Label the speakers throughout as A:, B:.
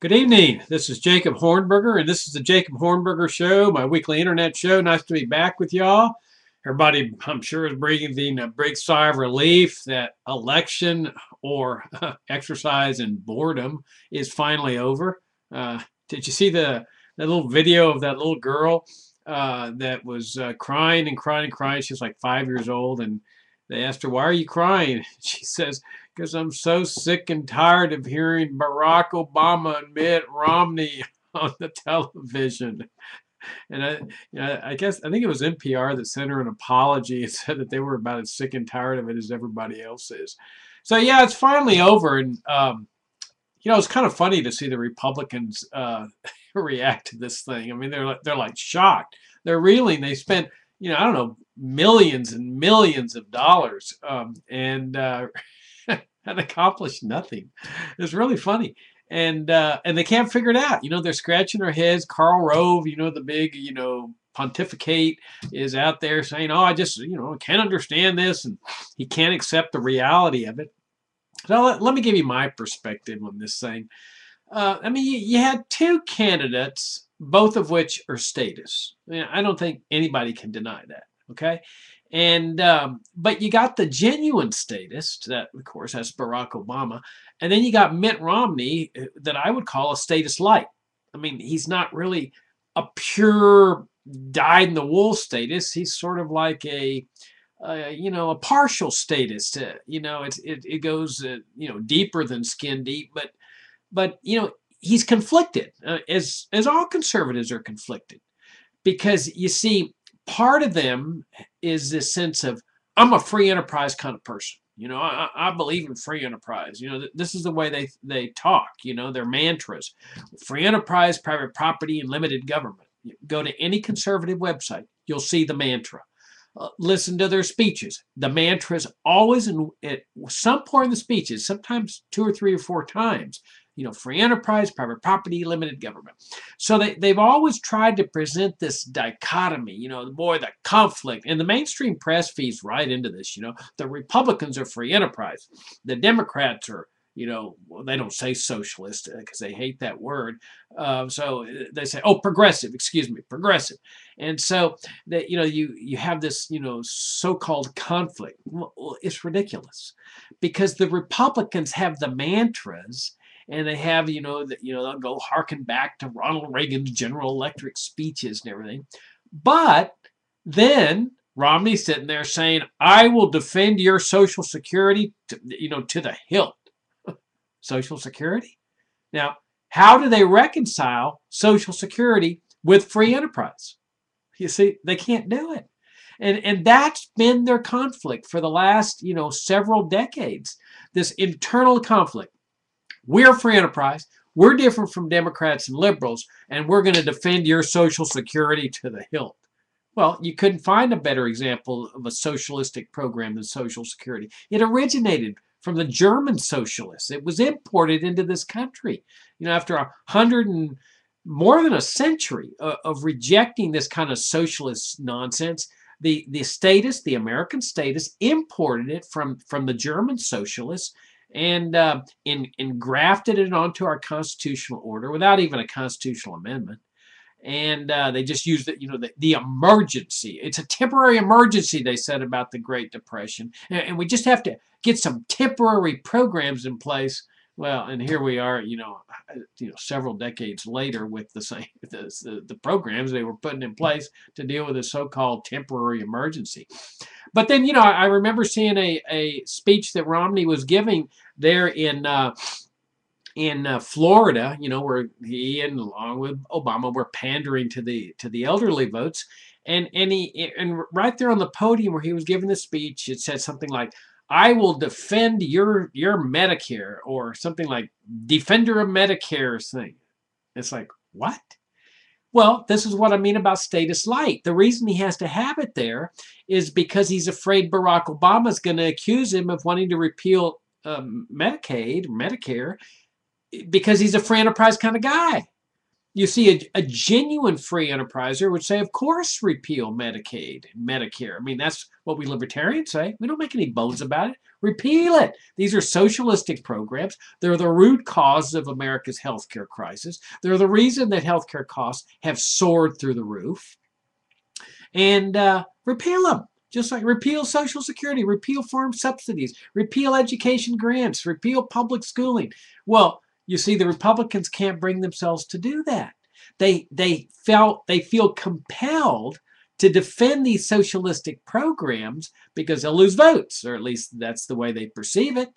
A: Good evening. This is Jacob Hornberger, and this is the Jacob Hornberger Show, my weekly internet show. Nice to be back with y'all. Everybody, I'm sure, is breathing a big sigh of relief that election or exercise in boredom is finally over. Did you see that little video of that little girl that was crying and crying and crying? She was like 5 years old, and they asked her, "Why are you crying?" She says, "Because I'm so sick and tired of hearing Barack Obama and Mitt Romney on the television." And I guess I think it was NPR that sent her an apology and said that they were about as sick and tired of it as everybody else is. So yeah, it's finally over, and it's kind of funny to see the Republicans react to this thing. I mean, they're like shocked. They're reeling. They spent I don't know, millions and millions of dollars, and and accomplished nothing. It's really funny. And they can't figure it out. They're scratching their heads. Karl Rove, the big, pontificate is out there saying, "Oh, I just, can't understand this," and he can't accept the reality of it. So let me give you my perspective on this thing. I mean, you had two candidates, both of which are statists. I don't think anybody can deny that. Okay, and but you got the genuine statist, that of course that's Barack Obama, and then you got Mitt Romney, that I would call a statist light. I mean, he's not really a pure dyed-in-the-wool statist. He's sort of like a partial statist. It goes deeper than skin deep, but he's conflicted, as all conservatives are conflicted, because you see, part of them is this sense of, I'm a free enterprise kind of person. I believe in free enterprise. This is the way they talk. Their mantras: free enterprise, private property, and limited government. Go to any conservative website, you'll see the mantra. Listen to their speeches. The mantra is always at some point in the speeches, sometimes two or three or four times, free enterprise, private property, limited government. So they've always tried to present this dichotomy, the conflict. And the mainstream press feeds right into this. The Republicans are free enterprise. The Democrats are, well, they don't say socialist because they hate that word. So they say, oh, progressive, excuse me, progressive. And so that, you have this, so-called conflict. Well, it's ridiculous, because the Republicans have the mantras, and they have, they'll go harken back to Ronald Reagan's General Electric speeches and everything. But then Romney's sitting there saying, "I will defend your Social Security to the hilt." Social Security? Now, how do they reconcile Social Security with free enterprise? You see, they can't do it. And that's been their conflict for the last, several decades. This internal conflict. We're free enterprise. We're different from Democrats and liberals, and we're going to defend your Social Security to the hilt. Well, you couldn't find a better example of a socialistic program than Social Security. It originated from the German socialists. It was imported into this country, after 100 and more than a century of rejecting this kind of socialist nonsense. The statists, the American statists, imported it from the German socialists, and grafted it onto our constitutional order without even a constitutional amendment. And they just used it, the emergency. It's a temporary emergency, they said about the Great Depression, and we just have to get some temporary programs in place. Well, and here we are, several decades later with the same the programs they were putting in place to deal with a so-called temporary emergency. But then, I remember seeing a speech that Romney was giving there in Florida, where he and along with Obama were pandering to the elderly votes, and right there on the podium where he was giving the speech, it said something like, "I will defend your Medicare," or something like "Defender of Medicare" thing. It's like, what? Well, this is what I mean about status light. The reason he has to have it there is because he's afraid Barack Obama is going to accuse him of wanting to repeal Medicare, because he's a free enterprise kind of guy. You see, a genuine free enterpriser would say, of course, repeal Medicaid and Medicare. I mean, that's what we libertarians say. We don't make any bones about it. Repeal it. These are socialistic programs. They're the root cause of America's healthcare crisis. They're the reason that healthcare costs have soared through the roof. And repeal them. Just like repeal Social Security, repeal farm subsidies, repeal education grants, repeal public schooling. Well, you see, the Republicans can't bring themselves to do that. They feel compelled to defend these socialistic programs because they'll lose votes, or at least that's the way they perceive it.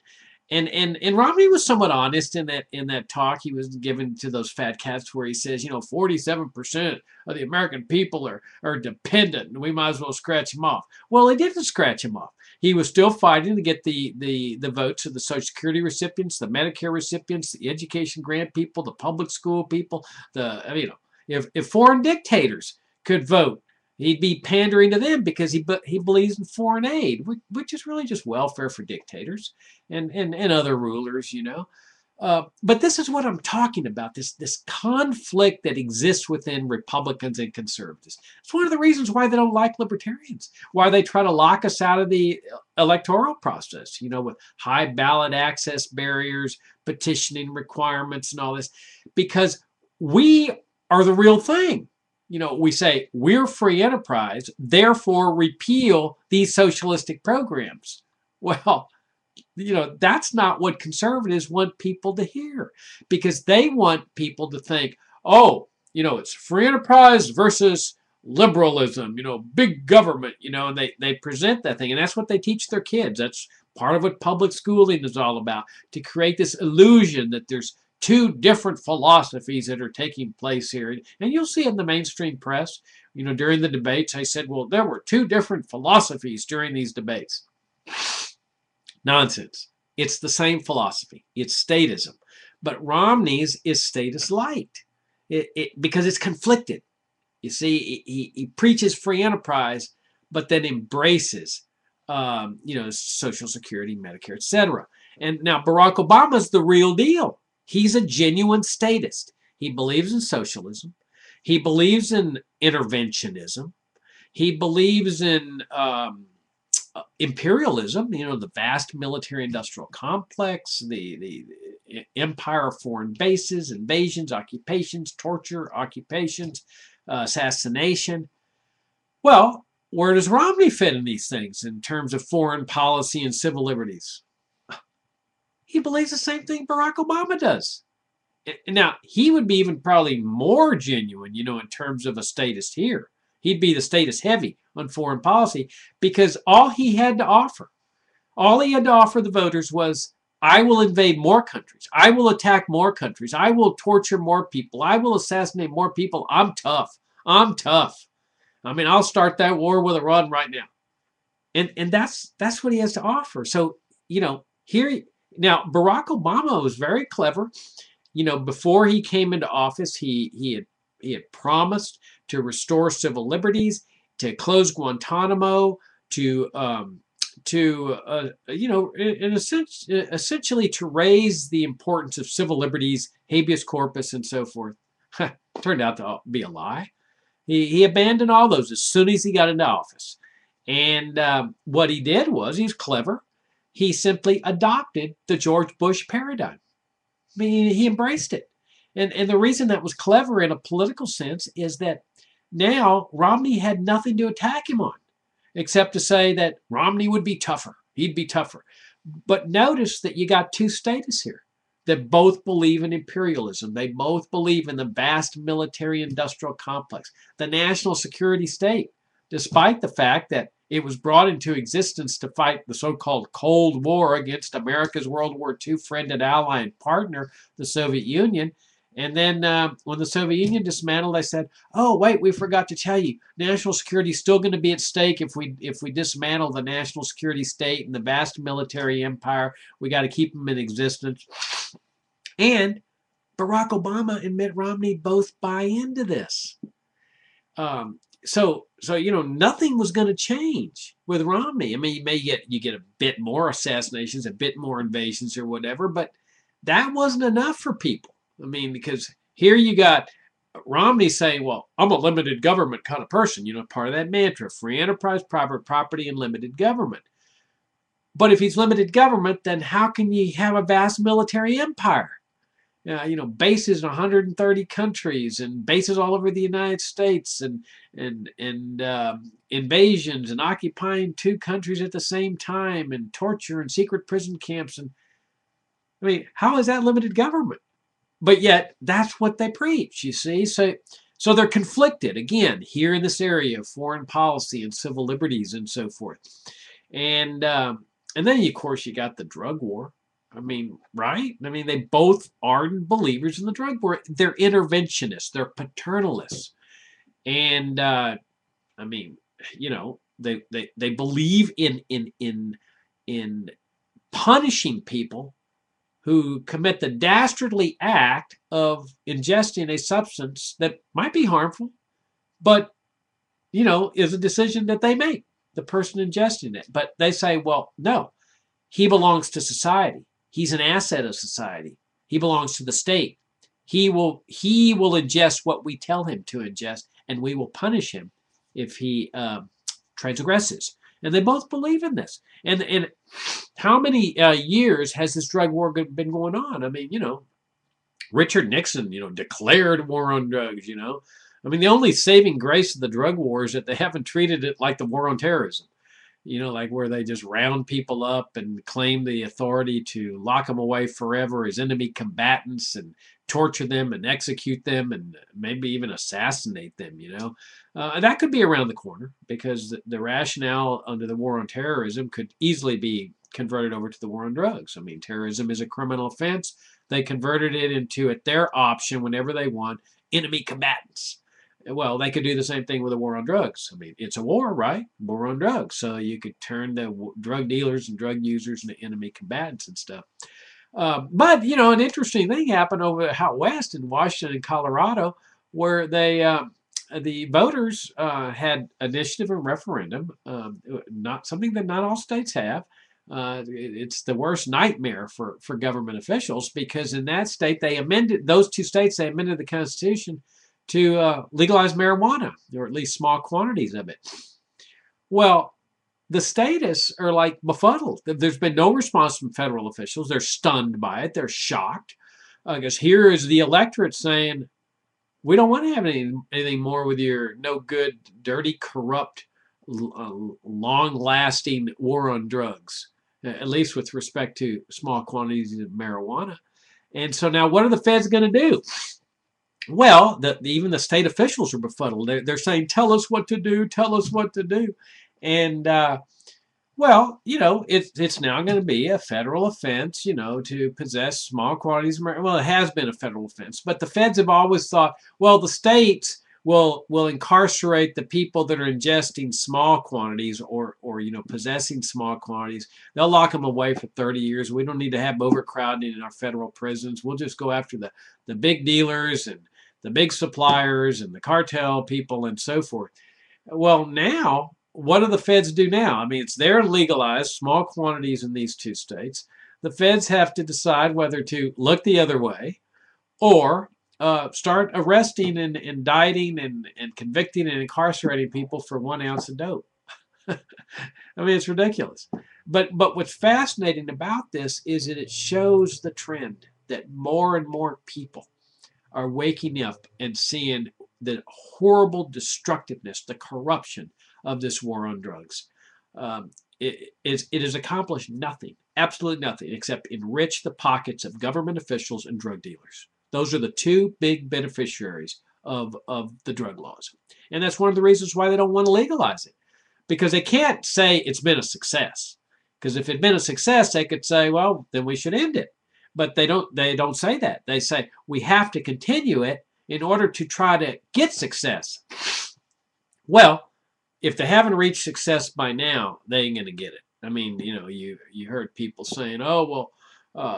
A: And Romney was somewhat honest in that talk he was given to those fat cats, where he says, 47% of the American people are dependent, and we might as well scratch him off. Well, he didn't scratch him off. He was still fighting to get the votes of the Social Security recipients, the Medicare recipients, the education grant people, the public school people. If foreign dictators could vote, he'd be pandering to them because he believes in foreign aid, which is really just welfare for dictators and other rulers, But this is what I'm talking about, this conflict that exists within Republicans and conservatives. It's one of the reasons why they don't like libertarians, why they try to lock us out of the electoral process, with high ballot access barriers, petitioning requirements and all this, because we are the real thing. We say we're free enterprise, therefore repeal these socialistic programs. Well, that's not what conservatives want people to hear, because they want people to think, oh, it's free enterprise versus liberalism, big government, and they present that thing. And that's what they teach their kids. That's part of what public schooling is all about, to create this illusion that there's two different philosophies that are taking place here. And you'll see in the mainstream press, during the debates, I said, well, there were two different philosophies during these debates. Nonsense. It's the same philosophy. It's statism. But Romney's is status light because it's conflicted. You see, he preaches free enterprise, but then embraces, Social Security, Medicare, etc. And now Barack Obama's the real deal. He's a genuine statist. He believes in socialism. He believes in interventionism. He believes in imperialism, the vast military-industrial complex, the empire of foreign bases, invasions, occupations, torture, occupations, assassination. Well, where does Romney fit in these things in terms of foreign policy and civil liberties? He believes the same thing Barack Obama does. Now, he would be even probably more genuine, in terms of a statist here. He'd be the statist heavy on foreign policy, because all he had to offer the voters was, I will invade more countries. I will attack more countries. I will torture more people. I will assassinate more people. I'm tough. I'm tough. I mean, I'll start that war with Iran right now. And that's what he has to offer. So, here... Now, Barack Obama was very clever. Before he came into office, he had promised to restore civil liberties, to close Guantanamo, essentially to raise the importance of civil liberties, habeas corpus, and so forth. Turned out to be a lie. He abandoned all those as soon as he got into office. And what he did was, he's clever. He simply adopted the George Bush paradigm. I mean, he embraced it. And the reason that was clever in a political sense is that now Romney had nothing to attack him on, except to say that Romney would be tougher. He'd be tougher. But notice that you got two statists here that both believe in imperialism. They both believe in the vast military-industrial complex, the national security state, despite the fact that it was brought into existence to fight the so-called Cold War against America's World War II friend and ally and partner, the Soviet Union. And then when the Soviet Union dismantled, they said, oh, wait, we forgot to tell you, national security is still going to be at stake if we dismantle the national security state and the vast military empire. We got to keep them in existence. And Barack Obama and Mitt Romney both buy into this. So nothing was going to change with Romney. I mean, you get a bit more assassinations, a bit more invasions or whatever, but that wasn't enough for people. I mean, because here you got Romney's saying, well, I'm a limited government kind of person, part of that mantra, free enterprise, private property, and limited government. But if he's limited government, then how can you have a vast military empire? Bases in 130 countries and bases all over the United States and invasions and occupying two countries at the same time and torture and secret prison camps. And I mean, how is that limited government? But yet that's what they preach, you see. So they're conflicted again here in this area of foreign policy and civil liberties and so forth. And then, of course, you got the drug war. I mean, right? I mean, they both are believers in the drug war. They're interventionists. They're paternalists. And, I mean, they believe in punishing people who commit the dastardly act of ingesting a substance that might be harmful, but, is a decision that they make, the person ingesting it. But they say, well, no, he belongs to society. He's an asset of society. He belongs to the state. He will ingest what we tell him to ingest, and we will punish him if he transgresses. And they both believe in this. And how many years has this drug war been going on? I mean, Richard Nixon, declared war on drugs, I mean, the only saving grace of the drug war is that they haven't treated it like the war on terrorism. Like where they just round people up and claim the authority to lock them away forever as enemy combatants and torture them and execute them and maybe even assassinate them, That could be around the corner because the rationale under the war on terrorism could easily be converted over to the war on drugs. I mean, terrorism is a criminal offense. They converted it into, at their option, whenever they want, enemy combatants. Well, they could do the same thing with a war on drugs. I mean, it's a war, right? War on drugs. So you could turn the drug dealers and drug users into enemy combatants and stuff. But, an interesting thing happened over out west in Washington and Colorado where the voters had initiative and referendum, not something that not all states have. It's the worst nightmare for government officials because in that state, those two states, they amended the Constitution to legalize marijuana, or at least small quantities of it. Well, the statists are like befuddled. There's been no response from federal officials. They're stunned by it. They're shocked. Because here is the electorate saying, we don't want to have anything more with your no good, dirty, corrupt, long-lasting war on drugs, at least with respect to small quantities of marijuana. And so now what are the feds going to do? Well, even the state officials are befuddled. They're saying, tell us what to do, tell us what to do. And, it's now going to be a federal offense, to possess small quantities of marijuana. Well, it has been a federal offense, but the feds have always thought, well, the states will incarcerate the people that are ingesting small quantities or possessing small quantities. They'll lock them away for 30 years. We don't need to have overcrowding in our federal prisons. We'll just go after the big dealers and the big suppliers and the cartel people and so forth. Well, now, what do the feds do now? I mean, it's there legalized small quantities in these two states. The feds have to decide whether to look the other way or start arresting and indicting and convicting and incarcerating people for 1 ounce of dope. I mean, it's ridiculous. But what's fascinating about this is that it shows the trend that more and more people are waking up and seeing the horrible destructiveness, the corruption of this war on drugs. It has accomplished nothing, absolutely nothing, except enrich the pockets of government officials and drug dealers. Those are the two big beneficiaries of the drug laws. And that's one of the reasons why they don't want to legalize it. Because they can't say it's been a success. Because if it had been a success, they could say, well, then we should end it. But they don't say that. They say we have to continue it in order to try to get success. Well, if they haven't reached success by now, they ain't going to get it. I mean, you heard people saying, oh, well,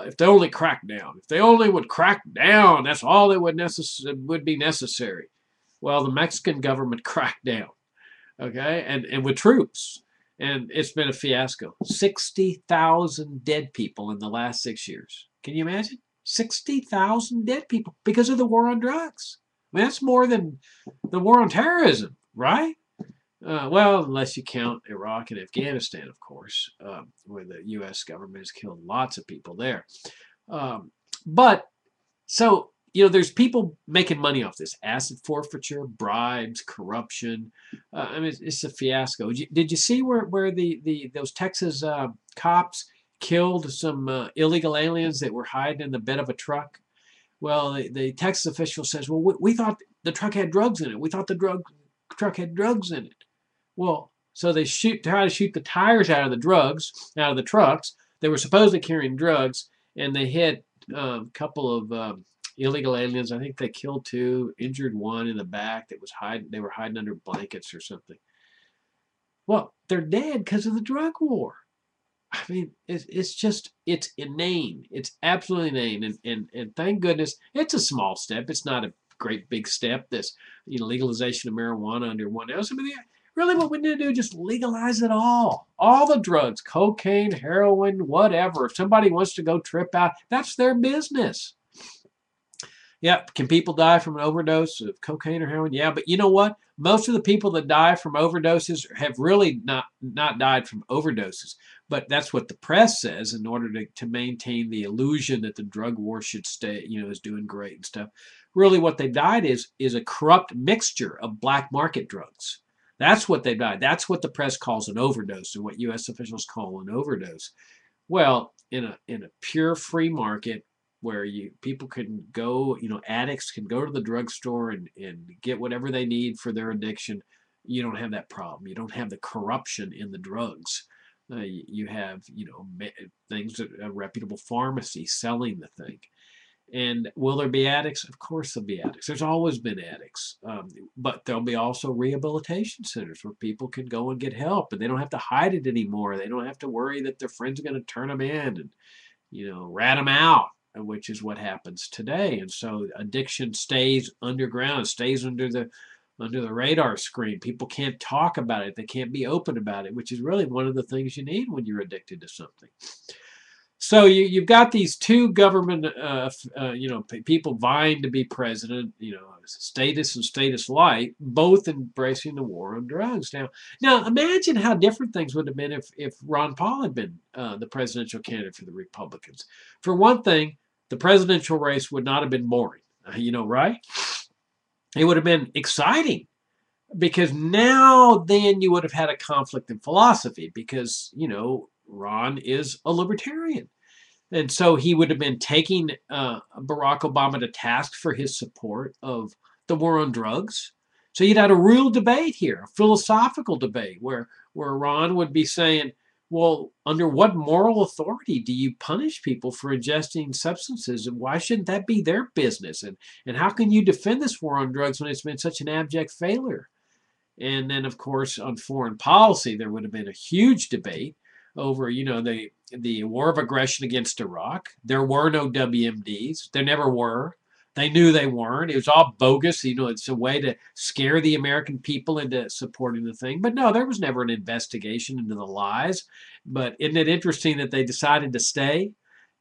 A: if they only crack down. If they only would crack down, that's all that would be necessary. Well, the Mexican government cracked down, okay, and with troops. And it's been a fiasco. 60,000 dead people in the last 6 years. Can you imagine? 60,000 dead people because of the war on drugs. I mean, that's more than the war on terrorism, right? Well, unless you count Iraq and Afghanistan, of course, where the U.S. government has killed lots of people there. Um, but so, there's people making money off this asset forfeiture, bribes, corruption. I mean, it's a fiasco. Did you see where those Texas cops killed some illegal aliens that were hiding in the bed of a truck? Well, the Texas official says, well, we thought the truck had drugs in it. We thought the truck had drugs in it. Well, so they try to shoot the tires out of the trucks. They were supposedly carrying drugs, and they hit a couple of illegal aliens. I think they killed two, injured one in the back that was hiding. They were hiding under blankets or something. Well, they're dead because of the drug war. I mean, it's inane. It's absolutely inane, and thank goodness it's a small step. It's not a great big step. This legalization of marijuana under one else. I mean, really, what we need to do is just legalize it all the drugs, cocaine, heroin, whatever. If somebody wants to go trip out, that's their business. Yep. Can people die from an overdose of cocaine or heroin? Yeah, but you know what? Most of the people that die from overdoses have really not died from overdoses. But that's what the press says in order to maintain the illusion that the drug war should stay, is doing great and stuff. Really, what they died is a corrupt mixture of black market drugs. That's what they died. That's what the press calls an overdose, and what U.S. officials call an overdose. Well, in a pure free market, where people can go, addicts can go to the drugstore and get whatever they need for their addiction. You don't have that problem. You don't have the corruption in the drugs. You have, things that a reputable pharmacy selling the thing. And will there be addicts? Of course there'll be addicts. There's always been addicts. But there'll be also rehabilitation centers where people can go and get help, and they don't have to hide it anymore. They don't have to worry that their friends are going to turn them in and, rat them out, which is what happens today. And so addiction stays underground, stays under the radar screen. People can't talk about it. They can't be open about it, which is really one of the things you need when you're addicted to something. So you've got these two government, people vying to be president, status and status light, both embracing the war on drugs. Now imagine how different things would have been if Ron Paul had been the presidential candidate for the Republicans. For one thing, the presidential race would not have been boring, right? It would have been exciting, because now then you would have had a conflict in philosophy, because, Ron is a libertarian. And so he would have been taking Barack Obama to task for his support of the war on drugs. So you'd had a real debate here, a philosophical debate, where Ron would be saying, well, under what moral authority do you punish people for ingesting substances? And why shouldn't that be their business? And how can you defend this war on drugs when it's been such an abject failure? And then, of course, on foreign policy, there would have been a huge debate over, the war of aggression against Iraq. There were no WMDs. There never were. They knew they weren't. It was all bogus. It's a way to scare the American people into supporting the thing. But no, there was never an investigation into the lies. But isn't it interesting that they decided to stay?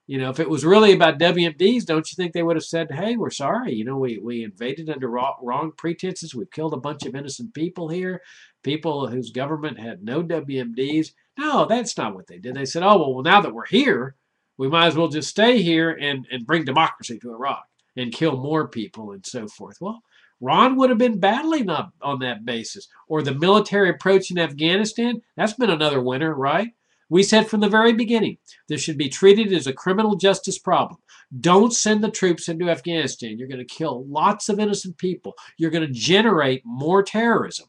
A: If it was really about WMDs, don't you think they would have said, hey, we're sorry. We invaded under wrong pretenses. We've killed a bunch of innocent people here, people whose government had no WMDs. No, that's not what they did. They said, oh, well, now that we're here, we might as well just stay here and bring democracy to Iraq and kill more people and so forth. Well, Ron would have been battling up on that basis. Or the military approach in Afghanistan, that's been another winner, right? We said from the very beginning, this should be treated as a criminal justice problem. Don't send the troops into Afghanistan. You're going to kill lots of innocent people. You're going to generate more terrorism.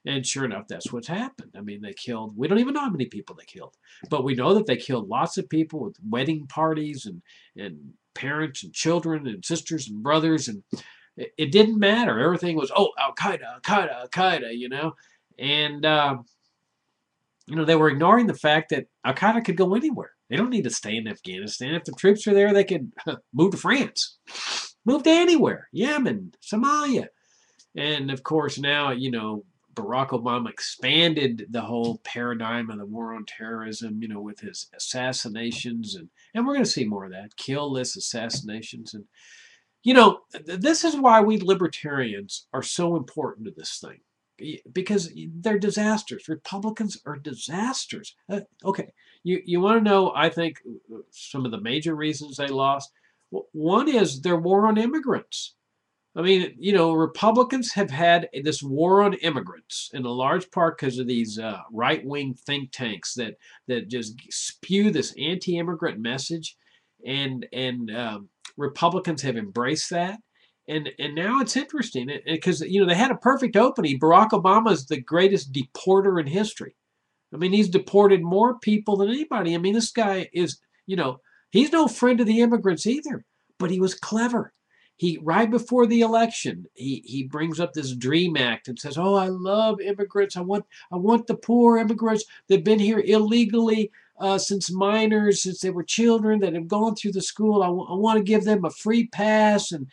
A: And sure enough, that's what's happened. I mean, we don't even know how many people they killed, but we know that they killed lots of people with wedding parties and parents and children and sisters and brothers. And it didn't matter. Everything was, Al-Qaeda, Al-Qaeda, Al-Qaeda, And, they were ignoring the fact that Al-Qaeda could go anywhere. They don't need to stay in Afghanistan. If the troops are there, they could move to France, move to anywhere, Yemen, Somalia. And of course, now, Barack Obama expanded the whole paradigm of the war on terrorism, with his assassinations. And we're going to see more of that, kill list assassinations. And You know, this is why we libertarians are so important to this thing, because they're disasters. Republicans are disasters. Okay, you want to know, I think, some of the major reasons they lost? One is their war on immigrants. I mean, you know, Republicans have had this war on immigrants in a large part because of these right-wing think tanks that just spew this anti-immigrant message, and Republicans have embraced that, and now it's interesting because you know they had a perfect opening. Barack Obama is the greatest deporter in history. I mean, he's deported more people than anybody. I mean, this guy is, you know, he's no friend of the immigrants either, but he was clever. He, right before the election, he brings up this Dream Act and says, "Oh, I love immigrants. I want the poor immigrants that've been here illegally since minors, since they were children, that have gone through the school. I want to give them a free pass, and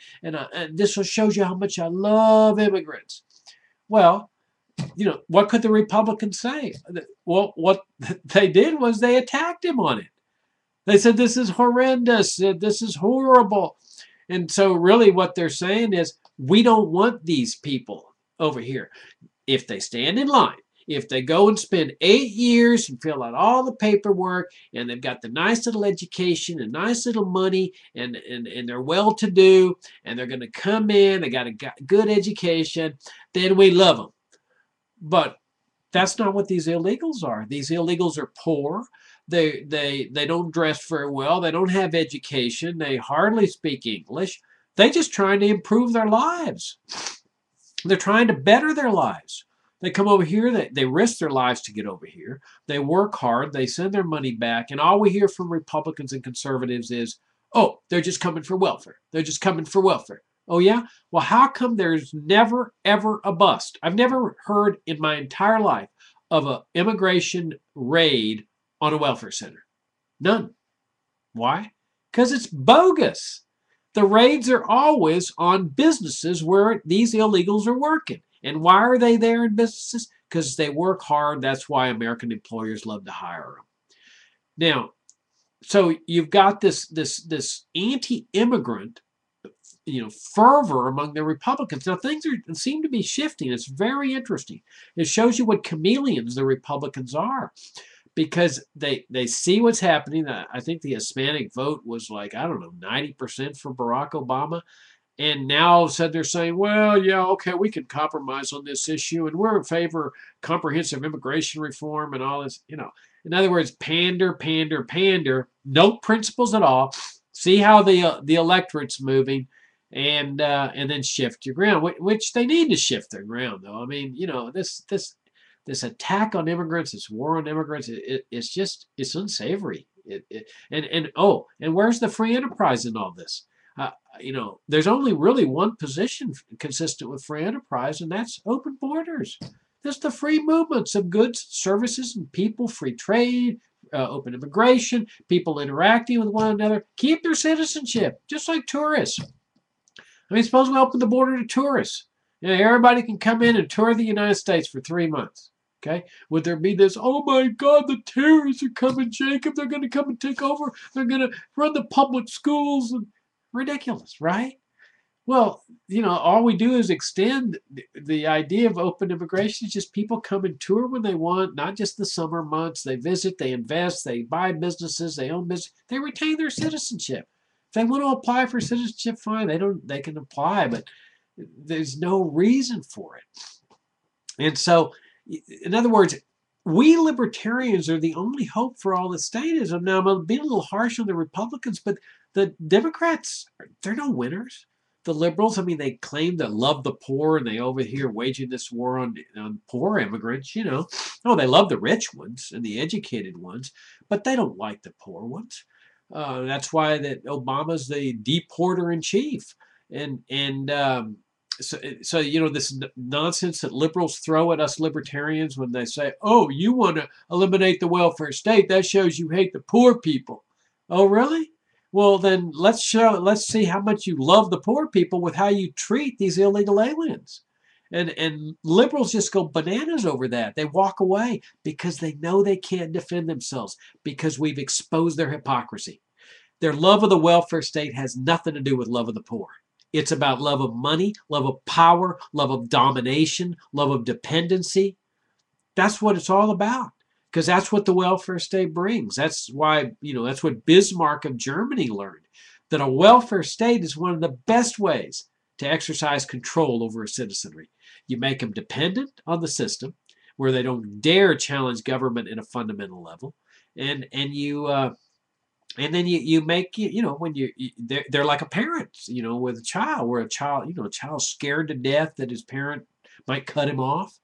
A: this will shows you how much I love immigrants." Well, you know, what could the Republicans say? Well, what they did was they attacked him on it. They said, "This is horrendous. This is horrible." And so really what they're saying is, we don't want these people over here. If they stand in line, if they go and spend 8 years and fill out all the paperwork, and they've got the nice little education and nice little money, and they're well-to-do, and they're going to come in, they got a good education, then we love them. But that's not what these illegals are. These illegals are poor. They don't dress very well. They don't have education. They hardly speak English. They're just trying to improve their lives. They're trying to better their lives. They come over here, they risk their lives to get over here. They work hard, they send their money back, and all we hear from Republicans and conservatives is, "Oh, they're just coming for welfare. They're just coming for welfare." Oh yeah? Well, how come there's never, ever a bust? I've never heard in my entire life of an immigration raid on a welfare center. None. Why? Because it's bogus. The raids are always on businesses where these illegals are working. And why are they there in businesses? Because they work hard. That's why American employers love to hire them. Now, so you've got this anti-immigrant, you know, fervor among the Republicans. Now things seem to be shifting. It's very interesting. It shows you what chameleons the Republicans are, because they see what's happening. I think the Hispanic vote was like, I don't know, 90% for Barack Obama. And now all of a sudden they're saying, well, yeah, okay, we can compromise on this issue, and we're in favor of comprehensive immigration reform and all this, you know. In other words, pander, pander, pander, no principles at all. See how the electorate's moving, and then shift your ground, which they need to shift their ground, though. I mean, you know, this attack on immigrants, this war on immigrants, it's unsavory. And where's the free enterprise in all this? You know, there's only really one position consistent with free enterprise, and that's open borders. That's the free movements of goods, services, and people, free trade, open immigration, people interacting with one another, keep their citizenship, just like tourists. I mean, suppose we open the border to tourists. You know, everybody can come in and tour the United States for 3 months. Okay? Would there be this, "Oh my God, the terrorists are coming, Jacob. They're going to come and take over. They're going to run the public schools." And ridiculous, right? Well, you know, all we do is extend the idea of open immigration. Is just people come and tour when they want, not just the summer months. They visit, they invest, they buy businesses, they own business. They retain their citizenship. If they want to apply for citizenship, fine. They can apply, but there's no reason for it. And so, in other words, we libertarians are the only hope for all this statism. Now, I'm being a little harsh on the Republicans, but the Democrats, they're no winners. The liberals, I mean, they claim to love the poor, and they over here waging this war on poor immigrants, you know. Oh, they love the rich ones and the educated ones, but they don't like the poor ones. That's why that Obama's the deporter in chief. So you know, this nonsense that liberals throw at us libertarians when they say, "Oh, you want to eliminate the welfare state? That shows you hate the poor people." Oh, really? Well, then let's see how much you love the poor people with how you treat these illegal aliens. And liberals just go bananas over that. They walk away because they know they can't defend themselves, because we've exposed their hypocrisy. Their love of the welfare state has nothing to do with love of the poor. It's about love of money, love of power, love of domination, love of dependency. That's what it's all about, because that's what the welfare state brings. That's why, that's what Bismarck of Germany learned, that a welfare state is one of the best ways to exercise control over a citizenry. You make them dependent on the system, where they don't dare challenge government in a fundamental level, and then you make, when they're like a parent, with a child, where a child's scared to death that his parent might cut him off.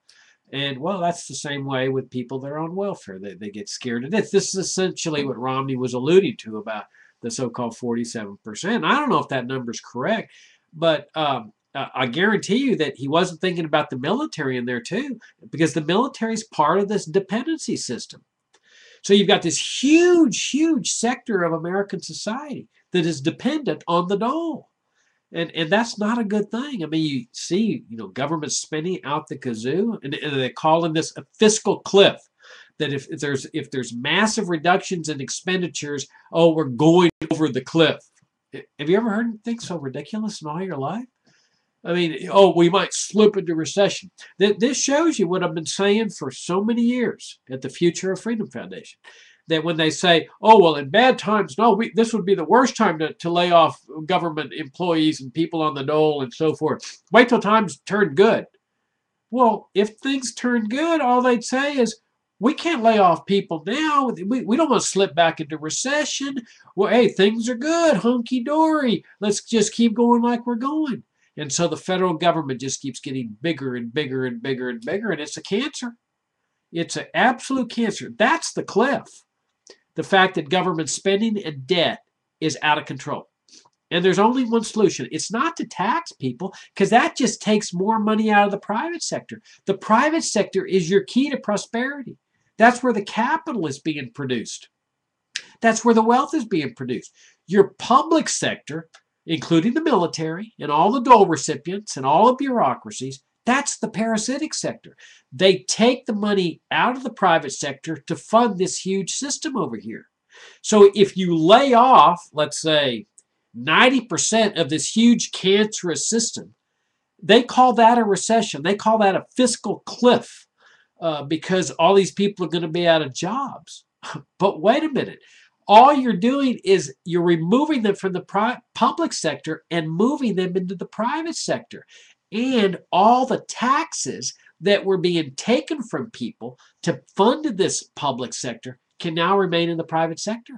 A: And well, that's the same way with people that are on welfare. They get scared to death. This is essentially what Romney was alluding to about the so-called 47%. I don't know if that number's correct, but I guarantee you that he wasn't thinking about the military in there too, because the military is part of this dependency system. So you've got this huge, huge sector of American society that is dependent on the dole. And that's not a good thing. I mean, you see, government spending out the kazoo, and they're calling this a fiscal cliff. That if there's massive reductions in expenditures, oh, we're going over the cliff. Have you ever heard anything so ridiculous in all your life? I mean, oh, we might slip into recession. This shows you what I've been saying for so many years at the Future of Freedom Foundation. That when they say, oh, well, in bad times, no, this would be the worst time to lay off government employees and people on the dole and so forth. Wait till times turn good. Well, if things turn good, all they'd say is, we can't lay off people now. We don't want to slip back into recession. Well, hey, things are good, hunky-dory. Let's just keep going like we're going. And so the federal government just keeps getting bigger and bigger and bigger and bigger, and it's a cancer. It's an absolute cancer. That's the cliff. The fact that government spending and debt is out of control. And there's only one solution. It's not to tax people, because that just takes more money out of the private sector. The private sector is your key to prosperity. That's where the capital is being produced. That's where the wealth is being produced. Your public sector, including the military and all the dole recipients and all the bureaucracies, that's the parasitic sector. They take the money out of the private sector to fund this huge system over here. So if you lay off, let's say, 90% of this huge cancerous system, they call that a recession. They call that a fiscal cliff, because all these people are going to be out of jobs. But wait a minute. All you're doing is you're removing them from the public sector and moving them into the private sector. And all the taxes that were being taken from people to fund this public sector can now remain in the private sector.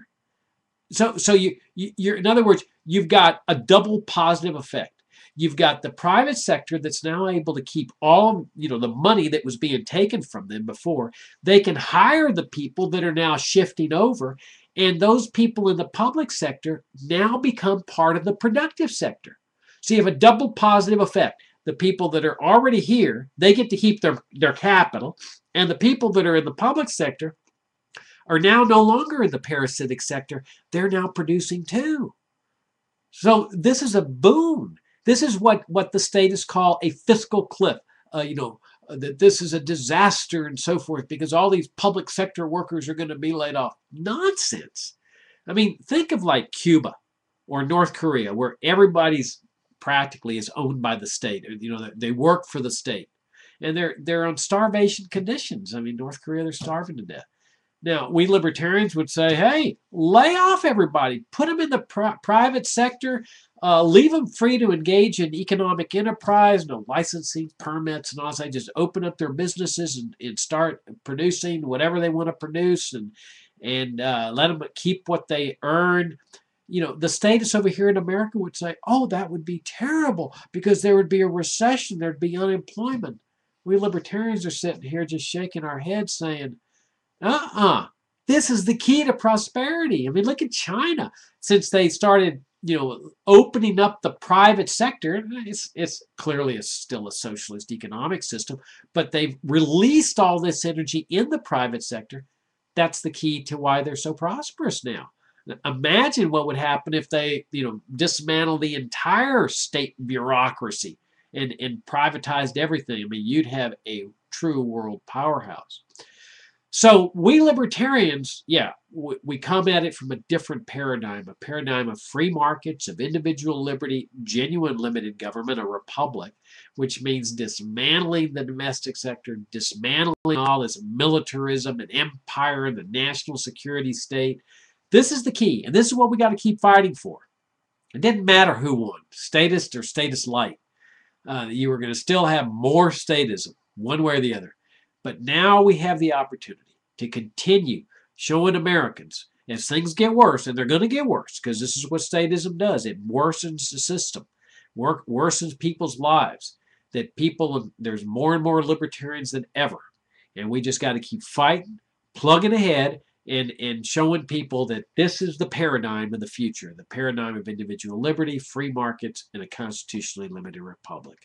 A: So you're, in other words, you've got a double positive effect. You've got the private sector that's now able to keep all, the money that was being taken from them before. They can hire the people that are now shifting over, and those people in the public sector now become part of the productive sector. So you have a double positive effect. The people that are already here, they get to keep their capital, and the people that are in the public sector are now no longer in the parasitic sector. They're now producing too. So this is a boon. This is what the statists call a fiscal cliff. That this is a disaster and so forth, because all these public sector workers are going to be laid off. Nonsense. I mean, think of like Cuba or North Korea, where everybody's practically is owned by the state. They work for the state, and they're on starvation conditions. I mean, North Korea, they're starving to death. Now, we libertarians would say, hey, lay off everybody, put them in the private sector, leave them free to engage in economic enterprise, no licensing, permits, and all that. Just open up their businesses and start producing whatever they want to produce, and let them keep what they earn. The statists over here in America would say, oh, that would be terrible, because there would be a recession, there'd be unemployment. We libertarians are sitting here just shaking our heads saying, this is the key to prosperity. I mean, look at China. Since they started, opening up the private sector, it's clearly still a socialist economic system, but they've released all this energy in the private sector. That's the key to why they're so prosperous now. Imagine what would happen if they, dismantle the entire state bureaucracy and privatized everything. I mean, you'd have a true world powerhouse. So we libertarians, yeah, we come at it from a different paradigm, a paradigm of free markets, of individual liberty, genuine limited government, a republic, which means dismantling the domestic sector, dismantling all this militarism and empire and the national security state. This is the key, and this is what we got to keep fighting for. It didn't matter who won, statist or statist light. You were going to still have more statism, one way or the other. But now we have the opportunity to continue showing Americans as things get worse, and they're going to get worse because this is what statism does. It worsens the system, worsens people's lives. That there's more and more libertarians than ever. And we just got to keep fighting, plugging ahead, and showing people that this is the paradigm of the future, the paradigm of individual liberty, free markets, and a constitutionally limited republic.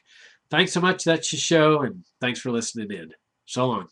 A: Thanks so much. That's your show, and thanks for listening in. So long.